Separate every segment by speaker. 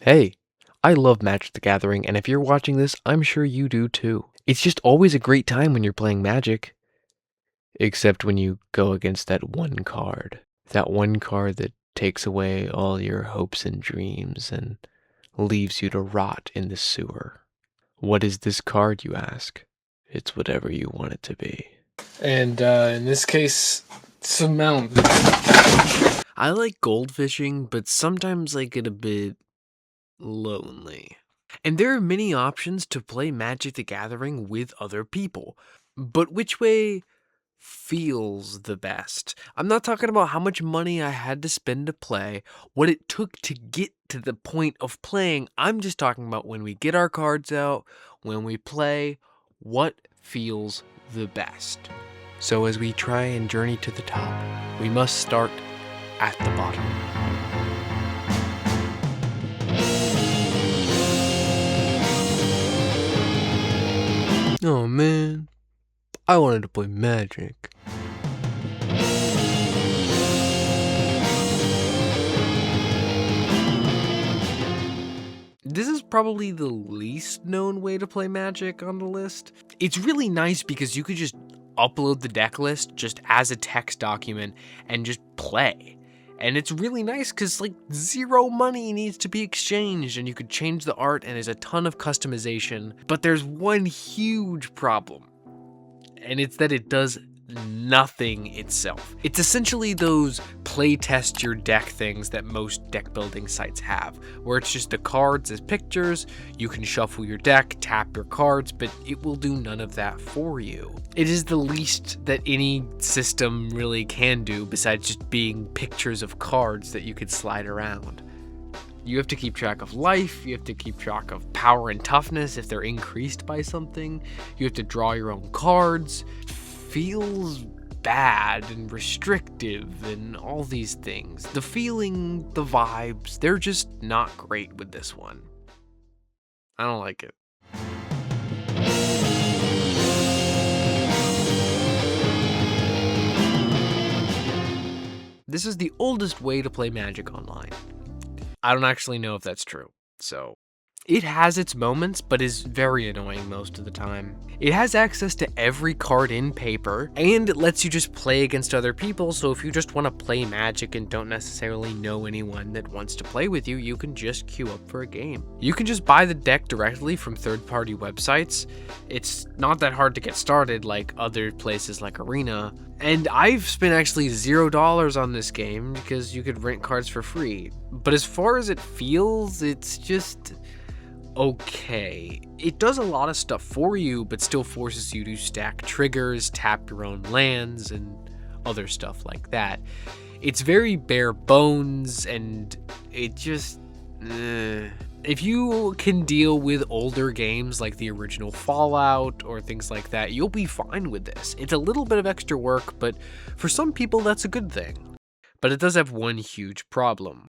Speaker 1: Hey, I love Magic the Gathering, and if you're watching this, I'm sure you do too. It's just always a great time when you're playing Magic, except when you go against that one card. That one card that takes away all your hopes and dreams and leaves you to rot in the sewer. What is this card, you ask? It's whatever you want it to be.
Speaker 2: And in this case, some mountain.
Speaker 1: I like goldfishing, but sometimes I get a bit lonely. And there are many options to play Magic the Gathering with other people. But which way feels the best? I'm not talking about how much money I had to spend to play, what it took to get to the point of playing. I'm just talking about when we get our cards out, when we play, what feels the best. So as we try and journey to the top, we must start at the bottom. Oh man, I wanted to play Magic. This is probably the least known way to play Magic on the list. It's really nice because you could just upload the deck list just as a text document and just play. And it's really nice because like zero money needs to be exchanged and you could change the art and there's a ton of customization. But there's one huge problem, and it's that it does nothing itself. It's essentially those playtest your deck things that most deck building sites have, where it's just the cards as pictures, you can shuffle your deck, tap your cards, but it will do none of that for you. It is the least that any system really can do besides just being pictures of cards that you could slide around. You have to keep track of life, you have to keep track of power and toughness if they're increased by something, you have to draw your own cards. Feels bad and restrictive and all these things. The feeling, the vibes, they're just not great with this one. I don't like it. This is the oldest way to play Magic online. I don't actually know if that's true, so it has its moments, but is very annoying most of the time. It has access to every card in paper, and it lets you just play against other people, so if you just want to play Magic and don't necessarily know anyone that wants to play with you, you can just queue up for a game. You can just buy the deck directly from third-party websites. It's not that hard to get started like other places like Arena, and I've spent actually $0 on this game because you could rent cards for free. But as far as it feels, it's just okay. It does a lot of stuff for you, but still forces you to stack triggers, tap your own lands, and other stuff like that. It's very bare bones, and it just... If you can deal with older games like the original Fallout or things like that, you'll be fine with this. It's a little bit of extra work, but for some people that's a good thing. But it does have one huge problem: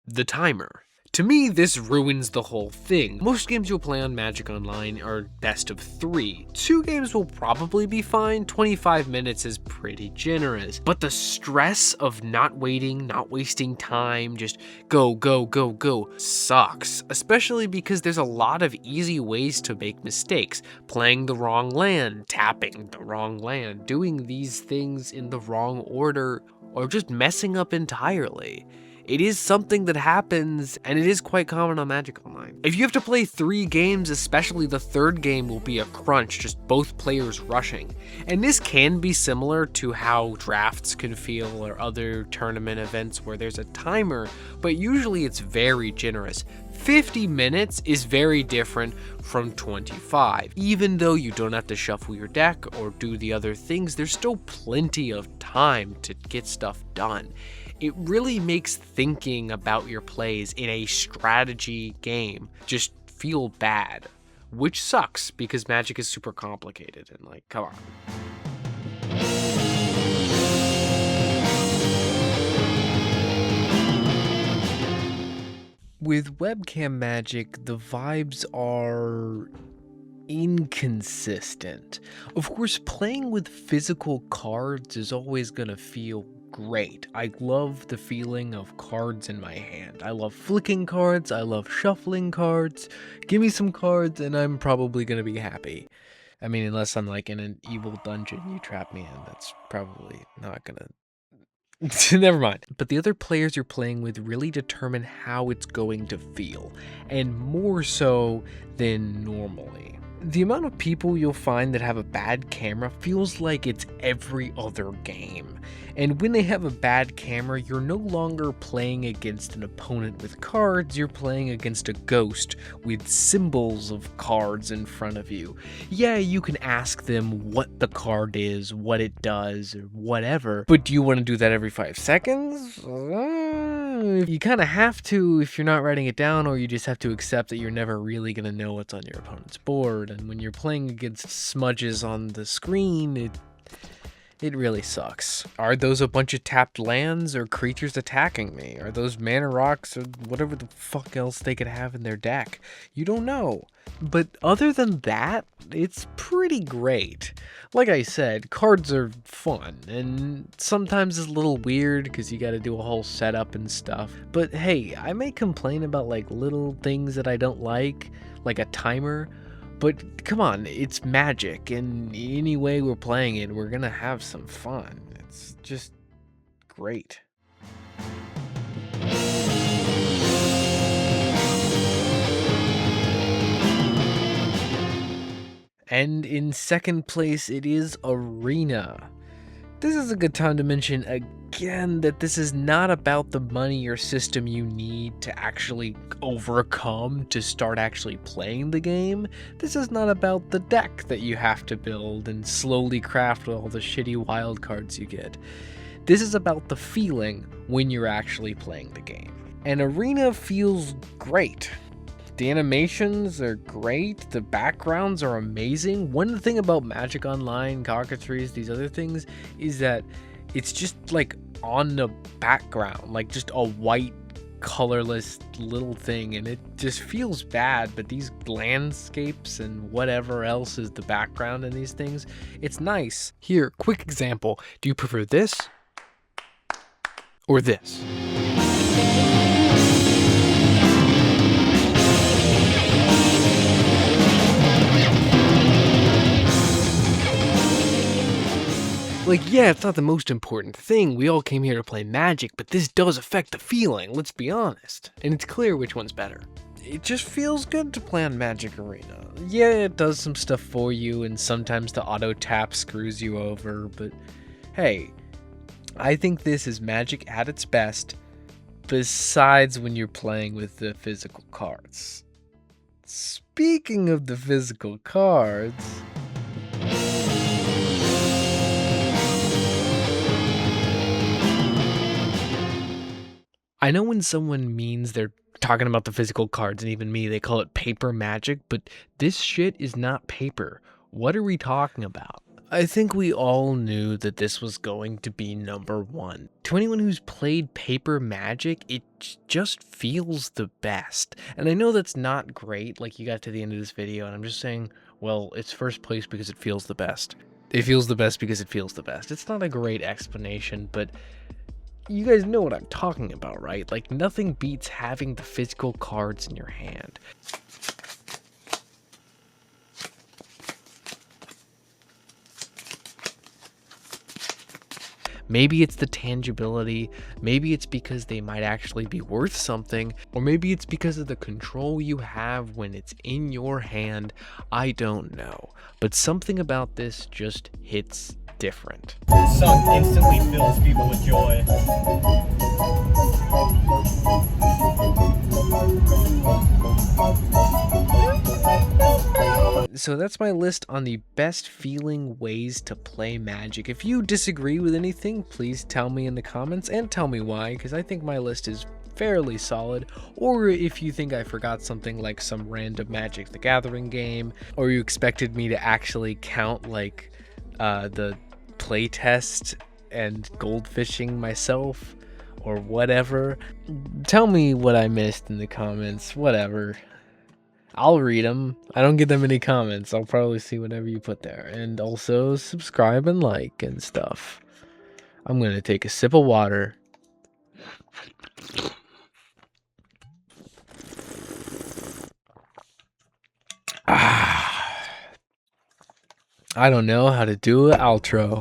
Speaker 1: the timer. To me, this ruins the whole thing. Most games you'll play on Magic Online are best of 3. 2 games will probably be fine, 25 minutes is pretty generous. But the stress of not waiting, not wasting time, just go, go, go, go, sucks. Especially because there's a lot of easy ways to make mistakes. Playing the wrong land, tapping the wrong land, doing these things in the wrong order, or just messing up entirely. It is something that happens, and it is quite common on Magic Online. If you have to play 3 games, especially the third game will be a crunch, just both players rushing. And this can be similar to how drafts can feel or other tournament events where there's a timer, but usually it's very generous. 50 minutes is very different from 25. Even though you don't have to shuffle your deck or do the other things, there's still plenty of time to get stuff done. It really makes thinking about your plays in a strategy game just feel bad, which sucks because Magic is super complicated and like, come on. With Webcam Magic, the vibes are inconsistent. Of course, playing with physical cards is always gonna feel great. I love the feeling of cards in my hand. I love flicking cards. I love shuffling cards. Give me some cards and I'm probably going to be happy. I mean, unless I'm like in an evil dungeon you trap me in, that's probably not going to... Never mind. But the other players you're playing with really determine how it's going to feel, and more so than normally. The amount of people you'll find that have a bad camera feels like it's every other game. And when they have a bad camera, you're no longer playing against an opponent with cards, you're playing against a ghost with symbols of cards in front of you. Yeah, you can ask them what the card is, what it does, or whatever, but do you want to do that every 5 seconds? You kind of have to if you're not writing it down, or you just have to accept that you're never really going to know what's on your opponent's board. And when you're playing against smudges on the screen, it really sucks. Are those a bunch of tapped lands or creatures attacking me? Are those mana rocks or whatever the fuck else they could have in their deck? You don't know. But other than that, it's pretty great. Like I said, cards are fun, and sometimes it's a little weird because you gotta do a whole setup and stuff. But hey, I may complain about like little things that I don't like a timer, but come on, it's Magic, and any way we're playing it, we're gonna have some fun. It's just great. And in second place, it is Arena. This is a good time to mention again that this is not about the money or system you need to actually overcome to start actually playing the game. This is not about the deck that you have to build and slowly craft with all the shitty wild cards you get. This is about the feeling when you're actually playing the game. And Arena feels great. The animations are great, the backgrounds are amazing. One thing about Magic Online, Cockatrice, these other things, is that it's just like on the background, like just a white, colorless little thing, and it just feels bad. But these landscapes and whatever else is the background in these things, it's nice. Here, quick example. Do you prefer this or this? Like, yeah, it's not the most important thing. We all came here to play Magic, but this does affect the feeling, let's be honest. And it's clear which one's better. It just feels good to play on Magic Arena. Yeah, it does some stuff for you, and sometimes the auto tap screws you over, but hey, I think this is Magic at its best, besides when you're playing with the physical cards. Speaking of the physical cards... I know when someone means they're talking about the physical cards, and even me, they call it paper magic, but this shit is not paper. What are we talking about? I think we all knew that this was going to be number one. To anyone who's played paper magic, it just feels the best. And I know that's not great, like you got to the end of this video, and I'm just saying, well, it's first place because it feels the best. It feels the best because it feels the best. It's not a great explanation, but... you guys know what I'm talking about, right? Like, nothing beats having the physical cards in your hand. Maybe it's the tangibility, maybe it's because they might actually be worth something, or maybe it's because of the control you have when it's in your hand. I don't know. But something about this just hits different.
Speaker 3: Sun instantly fills people with joy.
Speaker 1: So that's my list on the best feeling ways to play Magic. If you disagree with anything, please tell me in the comments and tell me why, because I think my list is fairly solid. Or if you think I forgot something like some random Magic the Gathering game, or you expected me to actually count like the playtest and goldfishing myself or whatever, tell me what I missed in the comments. Whatever, I'll read them. I don't get that many comments. I'll probably see whatever you put there, and also subscribe and like and stuff. I'm going to take a sip of water. I don't know how to do an outro.